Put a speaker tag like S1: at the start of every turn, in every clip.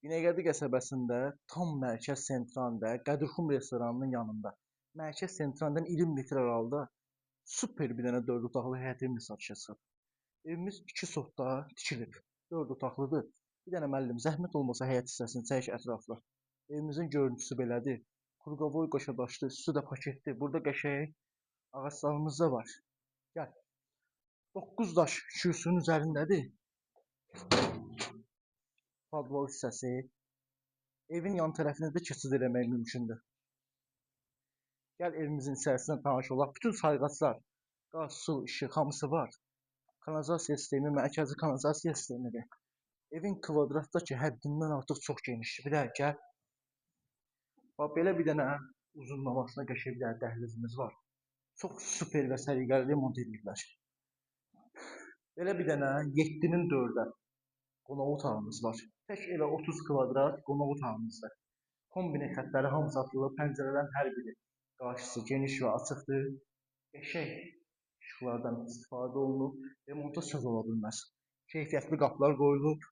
S1: Binəqədi qəsəbəsində, tam mərkəz sentralında, Qədirxum restoranının yanında, mərkəz sentralından 20 metr aralıda super bir dənə 4 otaqlı həyət evimiz satışa çıxıb. Evimiz 2 sotda tikilib. 4 otaqlıdır. Bir dənə müəllim, zəhmət olmasa həyət hissəsini çək ətraflı. Evimizin görüntüsü belədir. Kurqavoy qoşadaşdı, üstü də paketdir. Burada qəşəng ağaclarımız da var. Gəl. 9 daş kürsünün üzərindədir. Padval hissəsi. Evin yan tərəfinə də keçid eləmək mümkündür. Gəl evimizin içərisində tanış olaq. Bütün sayğaclar, qaz, su, işıq hamısı var. Kanalizasiya sistemi, mərkəzi kanalizasiya sistemidir. Evin kvadratdakı həddindən artıq çox genişdir. Bir dəqiqə. Bax, belə bir dənə uzunlamasına qəşəng bir dənə dəhlizimiz var. Çox super və səliqəli remont ediblər. Belə bir dənə 7-nin 4-ə qonaq otağımız var. Tək elə 30 kvadrat qonaq otağımızdır. Kombinə xətləri hamısı atılıb, pəncərələrin hər biri qarşısı geniş və açıqdır. Qəşəng işıqlardan istifadə olunub. Remonta söz ola bilməz. Keyfiyyətli qapılar qoyulub.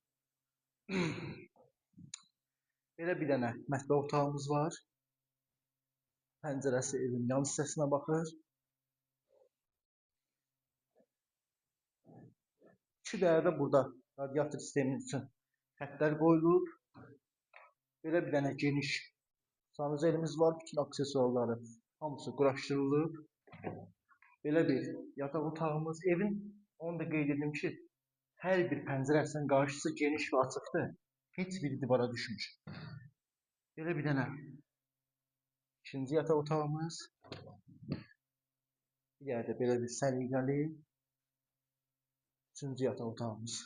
S1: Belə bir dənə mətbəx otağımız var. Pəncərəsi evin yan hissəsinə baxır. 2 dənə də burada radiator sistemi üçün xətlər qoyulub. Belə bir dənə geniş sanuzelimiz var. Bütün aksesuarları hamısı quraşdırılıb. Belə bir yataq otağımız. Evin, onu da qeyd edim ki, hər bir pəncərəsinin qarşısı geniş və açıqdır. Heç biri divara düşmür. Belə bir dənə ikinci yataq otağımız. Bir dənə də belə bir səliqəli üçüncü yataq otağımız.